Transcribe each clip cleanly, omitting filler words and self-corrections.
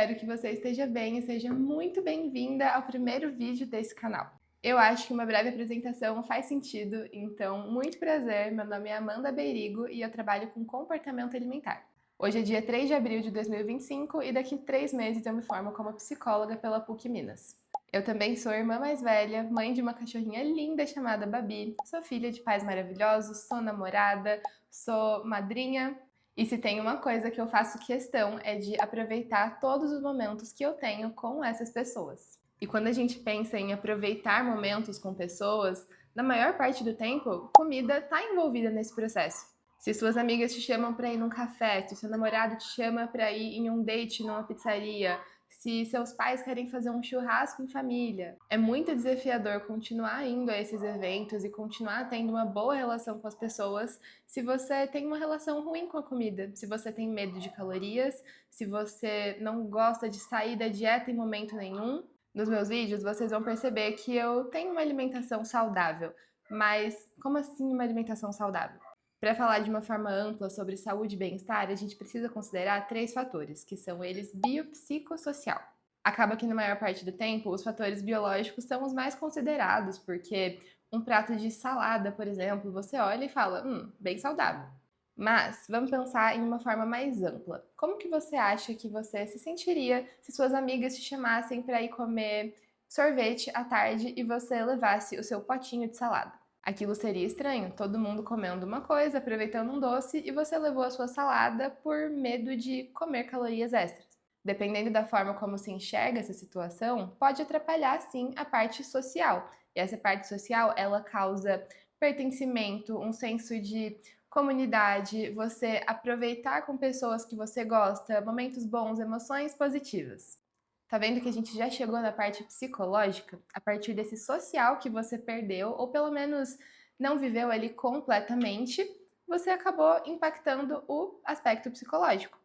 espero que você esteja bem e seja muito bem-vinda ao primeiro vídeo desse canal. Eu acho que uma breve apresentação faz sentido, então muito prazer, meu nome é Amanda Beirigo e eu trabalho com comportamento alimentar. Hoje é dia 3 de abril de 2025 e daqui 3 meses eu me formo como psicóloga pela PUC Minas. Eu também sou irmã mais velha, mãe de uma cachorrinha linda chamada Babi, sou filha de pais maravilhosos, sou namorada, sou madrinha. E se tem uma coisa que eu faço questão é de aproveitar todos os momentos que eu tenho com essas pessoas. E quando a gente pensa em aproveitar momentos com pessoas, na maior parte do tempo, comida está envolvida nesse processo. Se suas amigas te chamam para ir num café, se seu namorado te chama para ir em um date numa pizzaria, se seus pais querem fazer um churrasco em família. É muito desafiador continuar indo a esses eventos e continuar tendo uma boa relação com as pessoas se você tem uma relação ruim com a comida, se você tem medo de calorias, se você não gosta de sair da dieta em momento nenhum. Nos meus vídeos vocês vão perceber que eu tenho uma alimentação saudável, mas como assim uma alimentação saudável? Para falar de uma forma ampla sobre saúde e bem-estar, a gente precisa considerar 3 fatores, que são eles biopsicossocial. Acaba que na maior parte do tempo, os fatores biológicos são os mais considerados, porque um prato de salada, por exemplo, você olha e fala, bem saudável. Mas vamos pensar em uma forma mais ampla. Como que você acha que você se sentiria se suas amigas te chamassem para ir comer sorvete à tarde e você levasse o seu potinho de salada? Aquilo seria estranho, todo mundo comendo uma coisa, aproveitando um doce, e você levou a sua salada por medo de comer calorias extras. Dependendo da forma como se enxerga essa situação, pode atrapalhar sim a parte social. E essa parte social, ela causa pertencimento, um senso de comunidade, você aproveitar com pessoas que você gosta, momentos bons, emoções positivas. Tá vendo que a gente já chegou na parte psicológica? A partir desse social que você perdeu, ou pelo menos não viveu ali completamente, você acabou impactando o aspecto psicológico.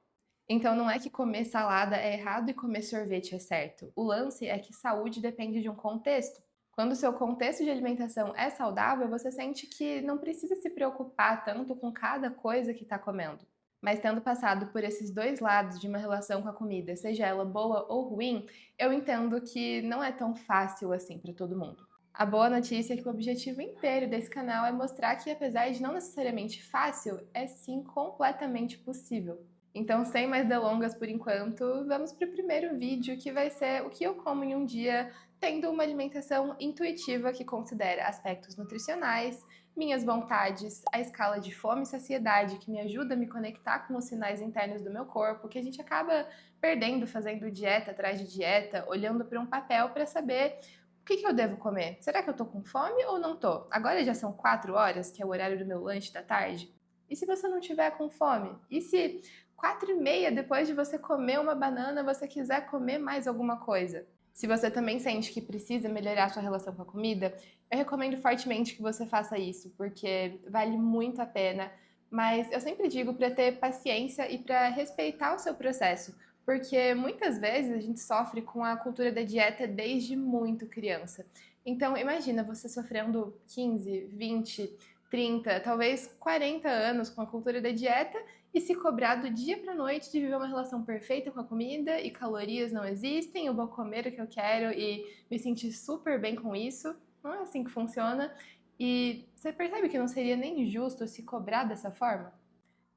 Então não é que comer salada é errado e comer sorvete é certo. O lance é que saúde depende de um contexto. Quando o seu contexto de alimentação é saudável, você sente que não precisa se preocupar tanto com cada coisa que está comendo. Mas tendo passado por esses dois lados de uma relação com a comida, seja ela boa ou ruim, eu entendo que não é tão fácil assim para todo mundo. A boa notícia é que o objetivo inteiro desse canal é mostrar que, apesar de não necessariamente fácil, é sim completamente possível. Então, sem mais delongas por enquanto, vamos para o primeiro vídeo, que vai ser o que eu como em um dia, tendo uma alimentação intuitiva que considera aspectos nutricionais, minhas vontades, a escala de fome e saciedade, que me ajuda a me conectar com os sinais internos do meu corpo, que a gente acaba perdendo fazendo dieta atrás de dieta, olhando para um papel para saber o que eu devo comer. Será que eu tô com fome ou não tô? Agora já são 4 horas, que é o horário do meu lanche da tarde. E se você não tiver com fome? E se 4h30 depois de você comer uma banana, você quiser comer mais alguma coisa? Se você também sente que precisa melhorar sua relação com a comida, eu recomendo fortemente que você faça isso, porque vale muito a pena. Mas eu sempre digo para ter paciência e para respeitar o seu processo, porque muitas vezes a gente sofre com a cultura da dieta desde muito criança. Então imagina você sofrendo 15, 20, 30, talvez 40 anos com a cultura da dieta e se cobrar do dia pra noite de viver uma relação perfeita com a comida e calorias não existem, eu vou comer o que eu quero e me sentir super bem com isso. Não é assim que funciona. E você percebe que não seria nem justo se cobrar dessa forma?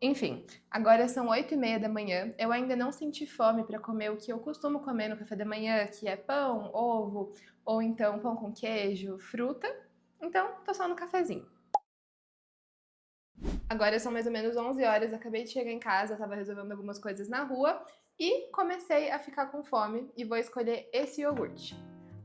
Enfim, agora são 8h30 da manhã, eu ainda não senti fome para comer o que eu costumo comer no café da manhã, que é pão, ovo, ou então pão com queijo, fruta, então tô só no cafezinho. Agora são mais ou menos 11 horas, acabei de chegar em casa, estava resolvendo algumas coisas na rua e comecei a ficar com fome e vou escolher esse iogurte.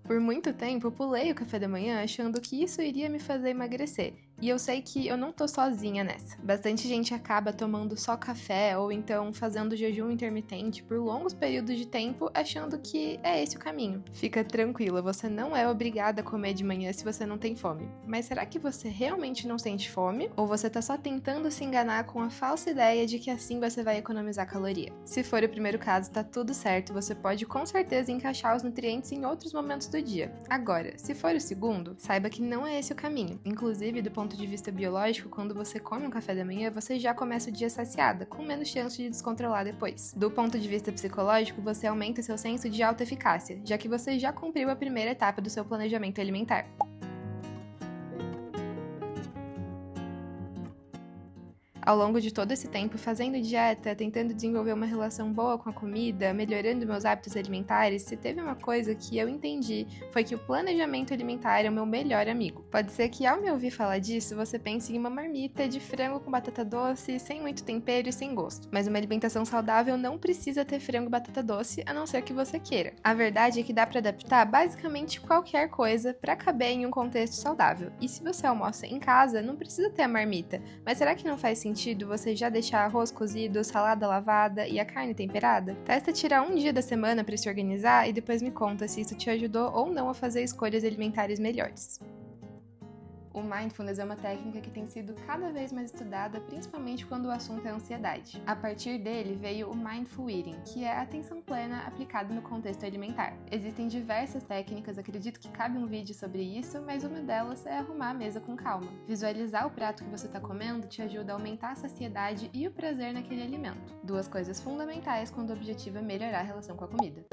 Por muito tempo eu pulei o café da manhã achando que isso iria me fazer emagrecer. E eu sei que eu não tô sozinha nessa. Bastante gente acaba tomando só café ou então fazendo jejum intermitente por longos períodos de tempo achando que é esse o caminho. Fica tranquila, você não é obrigada a comer de manhã se você não tem fome. Mas será que você realmente não sente fome? Ou você tá só tentando se enganar com a falsa ideia de que assim você vai economizar caloria? Se for o primeiro caso, tá tudo certo, você pode com certeza encaixar os nutrientes em outros momentos do dia. Agora, se for o segundo, saiba que não é esse o caminho. Inclusive, do ponto ponto de vista biológico, quando você come um café da manhã, você já começa o dia saciada, com menos chance de descontrolar depois. Do ponto de vista psicológico, você aumenta seu senso de autoeficácia, já que você já cumpriu a primeira etapa do seu planejamento alimentar. Ao longo de todo esse tempo fazendo dieta, tentando desenvolver uma relação boa com a comida, melhorando meus hábitos alimentares, se teve uma coisa que eu entendi, foi que o planejamento alimentar é o meu melhor amigo. Pode ser que ao me ouvir falar disso, você pense em uma marmita de frango com batata doce, sem muito tempero e sem gosto. Mas uma alimentação saudável não precisa ter frango e batata doce, a não ser que você queira. A verdade é que dá para adaptar basicamente qualquer coisa para caber em um contexto saudável. E se você almoça em casa, não precisa ter a marmita, mas será que não faz sentido você já deixar arroz cozido, salada lavada e a carne temperada? Testa tirar um dia da semana para se organizar e depois me conta se isso te ajudou ou não a fazer escolhas alimentares melhores. O Mindfulness é uma técnica que tem sido cada vez mais estudada, principalmente quando o assunto é ansiedade. A partir dele veio o Mindful Eating, que é a atenção plena aplicada no contexto alimentar. Existem diversas técnicas, acredito que cabe um vídeo sobre isso, mas uma delas é arrumar a mesa com calma. Visualizar o prato que você está comendo te ajuda a aumentar a saciedade e o prazer naquele alimento. Duas coisas fundamentais quando o objetivo é melhorar a relação com a comida.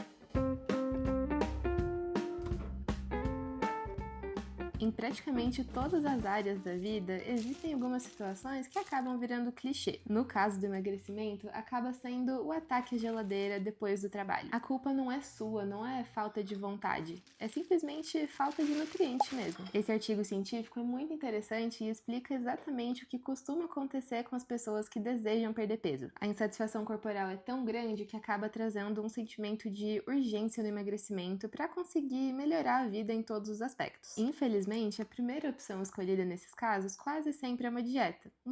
Em praticamente todas as áreas da vida, existem algumas situações que acabam virando clichê. No caso do emagrecimento, acaba sendo o ataque à geladeira depois do trabalho. A culpa não é sua, não é falta de vontade, é simplesmente falta de nutriente mesmo. Esse artigo científico é muito interessante e explica exatamente o que costuma acontecer com as pessoas que desejam perder peso. A insatisfação corporal é tão grande que acaba trazendo um sentimento de urgência no emagrecimento para conseguir melhorar a vida em todos os aspectos. Infelizmente, a primeira opção escolhida nesses casos quase sempre é uma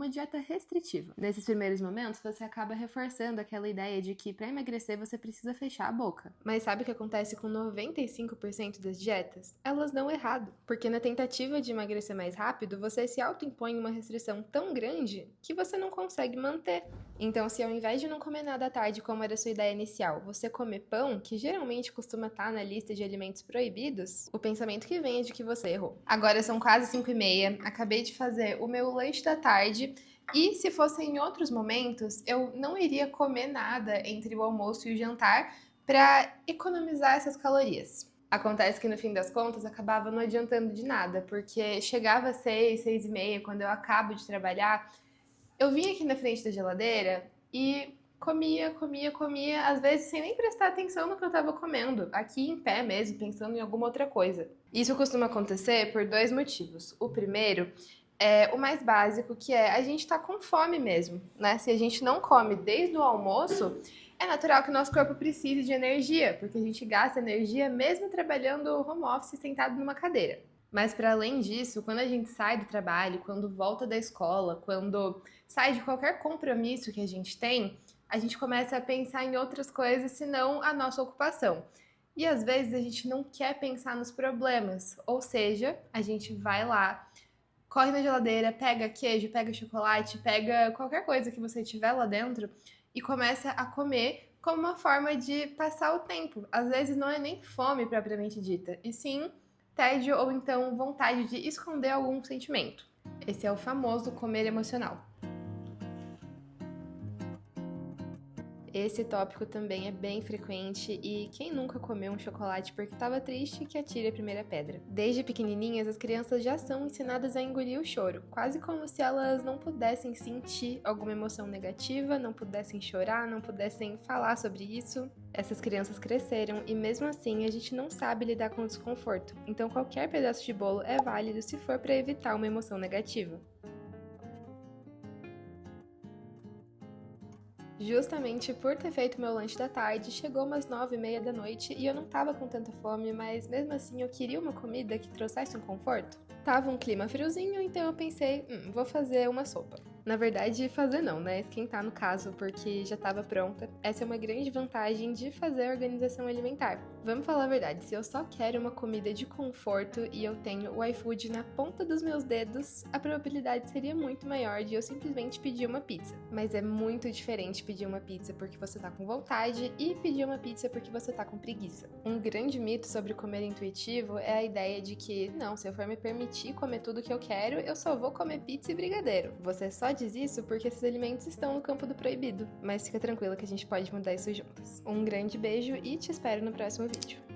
dieta restritiva. Nesses primeiros momentos, você acaba reforçando aquela ideia de que para emagrecer você precisa fechar a boca. Mas sabe o que acontece com 95% das dietas? Elas dão errado, porque na tentativa de emagrecer mais rápido, você se autoimpõe uma restrição tão grande que você não consegue manter. Então, se ao invés de não comer nada à tarde, como era a sua ideia inicial, você comer pão, que geralmente costuma estar na lista de alimentos proibidos, o pensamento que vem é de que você errou. Agora são quase 5h30, acabei de fazer o meu lanche da tarde e se fosse em outros momentos, eu não iria comer nada entre o almoço e o jantar para economizar essas calorias. Acontece que no fim das contas acabava não adiantando de nada, porque chegava às 6h30, quando eu acabo de trabalhar, eu vinha aqui na frente da geladeira e comia, às vezes sem nem prestar atenção no que eu estava comendo, aqui em pé mesmo, pensando em alguma outra coisa. Isso costuma acontecer por dois motivos. O primeiro é o mais básico, que é a gente tá com fome mesmo, né? Se a gente não come desde o almoço, é natural que o nosso corpo precise de energia, porque a gente gasta energia mesmo trabalhando home office sentado numa cadeira. Mas para além disso, quando a gente sai do trabalho, quando volta da escola, quando sai de qualquer compromisso que a gente tem, a gente começa a pensar em outras coisas senão a nossa ocupação. E às vezes a gente não quer pensar nos problemas, ou seja, a gente vai lá, corre na geladeira, pega queijo, pega chocolate, pega qualquer coisa que você tiver lá dentro e começa a comer como uma forma de passar o tempo. Às vezes não é nem fome propriamente dita, e sim tédio ou então vontade de esconder algum sentimento. Esse é o famoso comer emocional. Esse tópico também é bem frequente e quem nunca comeu um chocolate porque estava triste que atire a primeira pedra. Desde pequenininhas, as crianças já são ensinadas a engolir o choro, quase como se elas não pudessem sentir alguma emoção negativa, não pudessem chorar, não pudessem falar sobre isso. Essas crianças cresceram e mesmo assim a gente não sabe lidar com o desconforto, então qualquer pedaço de bolo é válido se for para evitar uma emoção negativa. Justamente por ter feito meu lanche da tarde, chegou umas 9h30 da noite e eu não tava com tanta fome, mas mesmo assim eu queria uma comida que trouxesse um conforto. Tava um clima friozinho, então eu pensei, vou fazer uma sopa. Na verdade, fazer não, né? Esquentar no caso, porque já estava pronta. Essa é uma grande vantagem de fazer a organização alimentar. Vamos falar a verdade, se eu só quero uma comida de conforto e eu tenho o iFood na ponta dos meus dedos, a probabilidade seria muito maior de eu simplesmente pedir uma pizza. Mas é muito diferente pedir uma pizza porque você tá com vontade e pedir uma pizza porque você tá com preguiça. Um grande mito sobre comer intuitivo é a ideia de que, não, se eu for me permitir comer tudo que eu quero, eu só vou comer pizza e brigadeiro. Você só diz isso porque esses alimentos estão no campo do proibido. Mas fica tranquila que a gente pode mudar isso juntas. Um grande beijo e te espero no próximo vídeo.